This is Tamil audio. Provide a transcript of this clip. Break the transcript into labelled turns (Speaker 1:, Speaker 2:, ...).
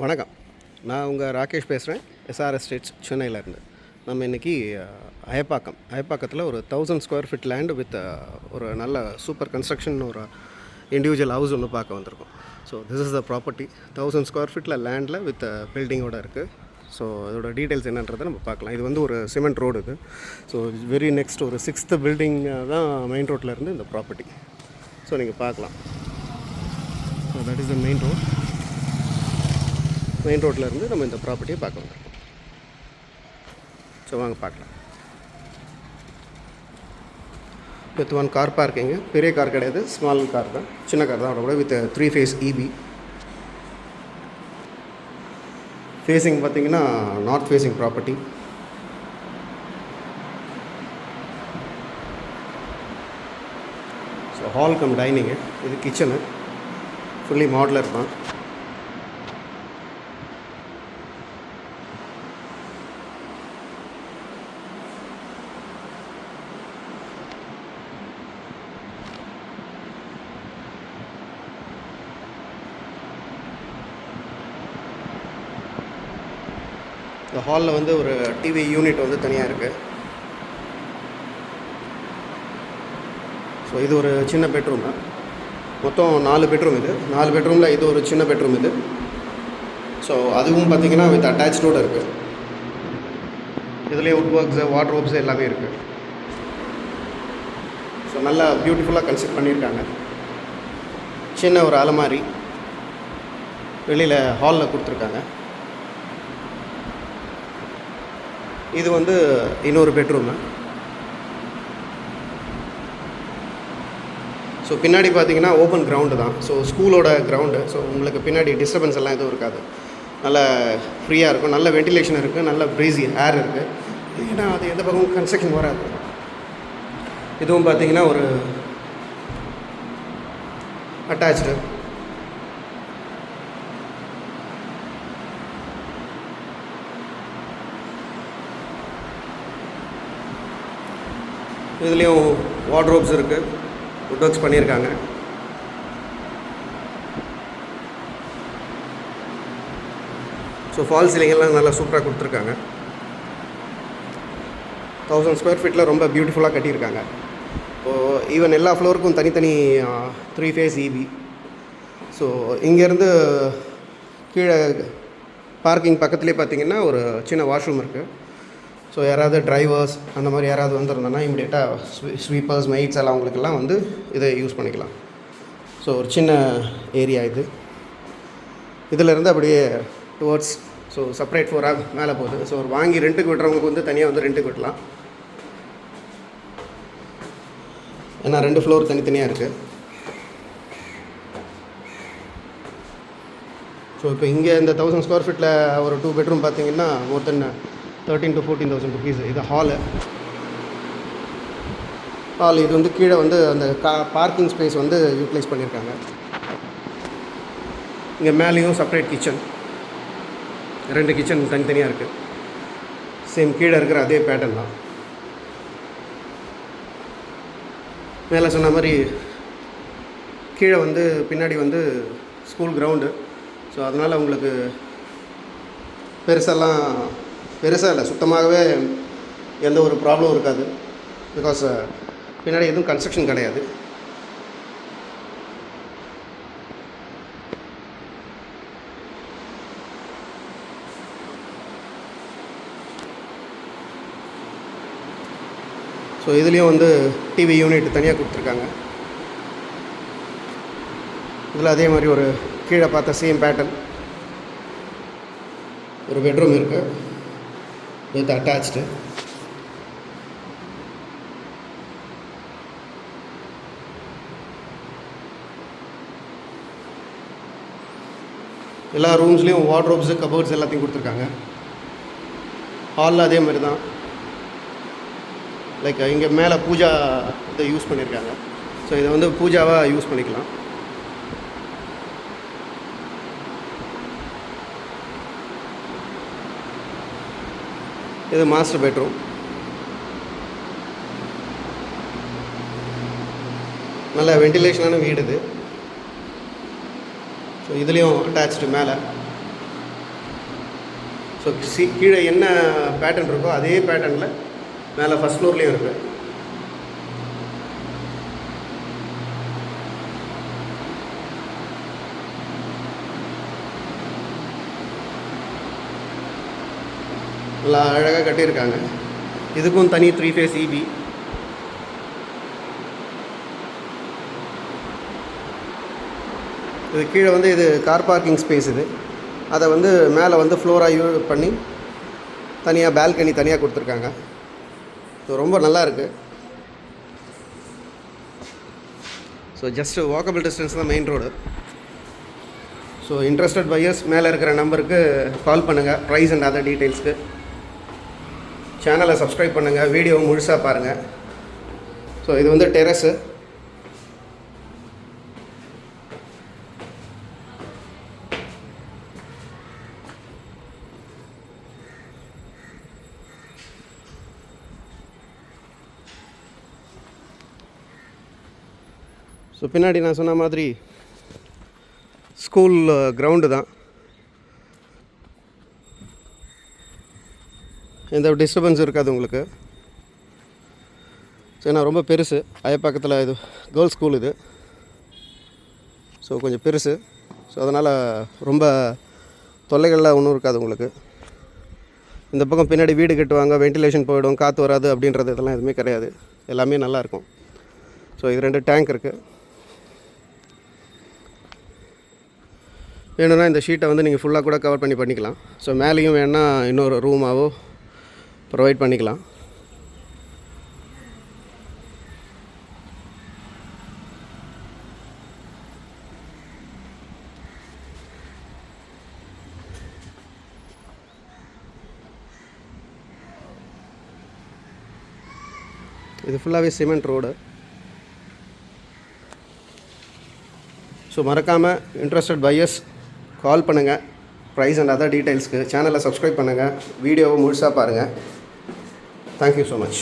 Speaker 1: வணக்கம். நான் உங்கள் ராகேஷ் பேசுகிறேன். எஸ்ஆர் எஸ்டேட்ஸ் சென்னையிலேருந்து. நம்ம இன்றைக்கி அயப்பாக்கத்தில் ஒரு 1000 ஸ்கொயர் ஃபீட் லேண்டு வித் ஒரு நல்ல சூப்பர் கன்ஸ்ட்ரக்ஷன் ஒரு இண்டிவிஜுவல் ஹவுஸ் ஒன்று பார்க்க வந்திருக்கோம். So this is the property. 1000 square ஃபீட்டில் லேண்டில் வித் பில்டிங்கோடு இருக்குது. ஸோ இதோட டீட்டெயில்ஸ் என்னன்றதை நம்ம பார்க்கலாம். இது வந்து ஒரு சிமெண்ட் ரோடு இது. ஸோ வெரி நெக்ஸ்ட் ஒரு 6th பில்டிங் தான் மெயின் ரோட்டில் இருந்து இந்த ப்ராப்பர்ட்டி. ஸோ நீங்கள் பார்க்கலாம். So that is the main road. Main ரோட்டில் இருந்து நம்ம இந்த ப்ராப்பர்ட்டியை பார்க்க வந்திருக்கோம். ஸோ வாங்க பார்க்கலாம். With one car parking. பெரிய கார் கிடையாது, ஸ்மால் கார் தான், சின்ன கார் தான். கூட வித் 3 phase EB. ஃபேஸிங் பார்த்திங்கன்னா north facing property. So hall come dining. இது கிச்சனு, ஃபுல்லி மாடுலர் தான். இந்த ஹாலில் வந்து ஒரு டிவி யூனிட் வந்து தனியாக இருக்குது. ஸோ இது ஒரு சின்ன பெட்ரூமு. மொத்தம் 4 பெட்ரூம் இது. 4 பெட்ரூமில் இது ஒரு சின்ன பெட்ரூம் இது. ஸோ அதுவும் பார்த்திங்கன்னா வித் அட்டாச்சோடு இருக்குது. இதுலேயே வுட் ஒர்க்ஸு, வார்ட்ரோப்ஸு எல்லாமே இருக்குது. ஸோ நல்லா பியூட்டிஃபுல்லாக கன்ஸ்ட்ரக்ட் பண்ணியிருக்காங்க. சின்ன ஒரு அலமாரி வெளியில் ஹாலில் கொடுத்துருக்காங்க. இது வந்து இன்னொரு பெட்ரூமு. ஸோ பின்னாடி பார்த்தீங்கன்னா ஓப்பன் கிரவுண்டு தான். ஸோ ஸ்கூலோட கிரவுண்டு. ஸோ உங்களுக்கு பின்னாடி டிஸ்டர்பன்ஸ் எல்லாம் எதுவும் இருக்காது. நல்ல ஃப்ரீயாக இருக்கும், நல்ல வென்டிலேஷன் இருக்குது, நல்ல ப்ரீஸி ஏர் இருக்குது. ஏன்னா அது எந்த பக்கமும் கன்ஸ்ட்ரக்ஷன் வராது. இதுவும் பார்த்தீங்கன்னா ஒரு அட்டாச்சு. இதுலேயும் வார்ட்ரோப்ஸ் இருக்குது, வுட் ஒர்க்ஸ் பண்ணியிருக்காங்க. ஸோ ஃபால் சீலிங்கெல்லாம் நல்லா சூப்பராக கொடுத்துருக்காங்க. 1000 ஸ்கொயர் ஃபீட்டில் ரொம்ப பியூட்டிஃபுல்லாக கட்டியிருக்காங்க. இப்போது ஈவன் எல்லா ஃப்ளோருக்கும் தனித்தனி 3 phase EB. ஸோ இங்கேருந்து கீழே பார்க்கிங் பக்கத்துலேயே பார்த்திங்கன்னா ஒரு சின்ன வாஷ்ரூம் இருக்குது. ஸோ யாராவது டிரைவர்ஸ் அந்த மாதிரி யாராவது வந்துருந்தோன்னா இமிடியேட்டாக ஸ்வீப்பர்ஸ், மெய்ட்ஸ் எல்லாம் அவங்களுக்கெல்லாம் வந்து இதை யூஸ் பண்ணிக்கலாம். ஸோ ஒரு சின்ன ஏரியா இது. இதிலேருந்து அப்படியே டுவர்ட்ஸ் ஸோ செப்பரேட் ஃப்ளோராக மேலே போகுது. ஸோ ஒரு வாங்கி ரெண்ட்டுக்கு விட்டுறவங்களுக்கு வந்து தனியாக வந்து ரெண்ட்டுக்கு விடலாம். ஏன்னா 2 ஃப்ளோர் தனித்தனியாக இருக்குது. ஸோ இப்போ இங்கே இந்த 1000 ஸ்கொயர் ஃபீட்டில் ஒரு 2 பெட்ரூம் பார்த்திங்கன்னா மோர் தென் 13,000 to 14,000 rupees. இது ஹாலு. இது வந்து கீழே வந்து அந்த பார்க்கிங் ஸ்பேஸ் வந்து யூட்டிலைஸ் பண்ணியிருக்காங்க. இங்கே மேலேயும் செப்பரேட் கிச்சன், 2 கிச்சன் தனித்தனியாக இருக்குது. சேம் கீழே இருக்கிற அதே பேட்டர்ன் தான். மேலே சொன்ன மாதிரி கீழே வந்து பின்னாடி வந்து ஸ்கூல் கிரவுண்டு. ஸோ அதனால் உங்களுக்கு பெருசாக இல்லை, சுத்தமாகவே எந்த ஒரு ப்ராப்ளமும் இருக்காது. பிகாஸ் பின்னாடி எதுவும் கன்ஸ்ட்ரக்ஷன் கிடையாது. ஸோ இதுலேயும் வந்து டிவி யூனிட் தனியாக கொடுத்துருக்காங்க. இதில் அதே மாதிரி ஒரு கீழே பார்த்த சேம் பேட்டர்ன் ஒரு பெட்ரூம் இருக்குது வித் அட்டாச்சு. எல்லா ரூம்ஸ்லேயும் வார்ட்ரோப்ஸு, கபோர்ட்ஸ் எல்லாத்தையும் கொடுத்துருக்காங்க. ஹாலில் அதே மாதிரி தான். லைக் இங்கே மேலே பூஜா இதை யூஸ் பண்ணியிருக்காங்க. ஸோ இதை வந்து பூஜாவாக யூஸ் பண்ணிக்கலாம். இது மாஸ்டர் பெட்ரூம். நல்ல வெண்டிலேஷனான வீடு இது. ஸோ இதுலேயும் அட்டாச்சு மேலே ஸோ கீழே என்ன பேட்டர்ன் இருக்கோ அதே பேட்டர்னில் மேலே ஃபஸ்ட் ஃப்ளோர்லேயும் இருக்குது. நல்லா அழகாக கட்டியிருக்காங்க. இதுக்கும் தனி 3 ஃபேஸ் இபி. இது கீழே வந்து இது கார் பார்க்கிங் ஸ்பேஸ். இது அதை வந்து மேலே வந்து ஃப்ளோராக யூஸ் பண்ணி தனியாக பால்கனி தனியாக கொடுத்துருக்காங்க. ஸோ ரொம்ப நல்லா இருக்குது. ஸோ ஜஸ்ட் வாக்கபிள் டிஸ்டன்ஸ் தான் main road. So interested buyers மேலே இருக்கிற நம்பருக்கு கால் பண்ணுங்கள் ப்ரைஸ் அண்ட் அதர் டீட்டெயில்ஸ்க்கு. சேனலை சப்ஸ்கிரைப் பண்ணுங்கள், வீடியோவை முழுசாக பாருங்கள். ஸோ இது வந்து டெரஸு. ஸோ பின்னாடி நான் சொன்ன மாதிரி ஸ்கூல் கிரவுண்டு தான். எந்த டிஸ்டர்பன்ஸ் இருக்காது உங்களுக்கு. ஸோ ஏன்னா ரொம்ப பெருசு. அயப்பக்கத்தில் இது கேர்ள்ஸ் ஸ்கூல் இது. ஸோ கொஞ்சம் பெருசு. ஸோ அதனால் ரொம்ப தொல்லைகள்லாம் ஒன்றும் இருக்காது உங்களுக்கு. இந்த பக்கம் பின்னாடி வீடு கட்டுவாங்க, வென்டிலேஷன் போயிடும், காற்று வராது அப்படின்றது இதெல்லாம் எதுவுமே கிடையாது. எல்லாமே நல்லாயிருக்கும். ஸோ இது 2 டேங்க் இருக்குது. வேணும்னா இந்த ஷீட்டை வந்து நீங்கள் ஃபுல்லாக கூட கவர் பண்ணிக்கலாம். ஸோ மேலேயும் வேணால் இன்னொரு ரூமாவோ ப்ரொவைட் பண்ணிக்கலாம். இது ஃபுல்லாகவே சிமெண்ட் ரோடு. ஸோ மறக்காமல் இன்ட்ரெஸ்டட் பையர்ஸ் கால் பண்ணுங்கள் ப்ரைஸ் அண்ட் அதர் டீட்டெயில்ஸ்க்கு. சேனலை சப்ஸ்கிரைப் பண்ணுங்கள், வீடியோவை முழுசாக பாருங்கள். Thank you so much.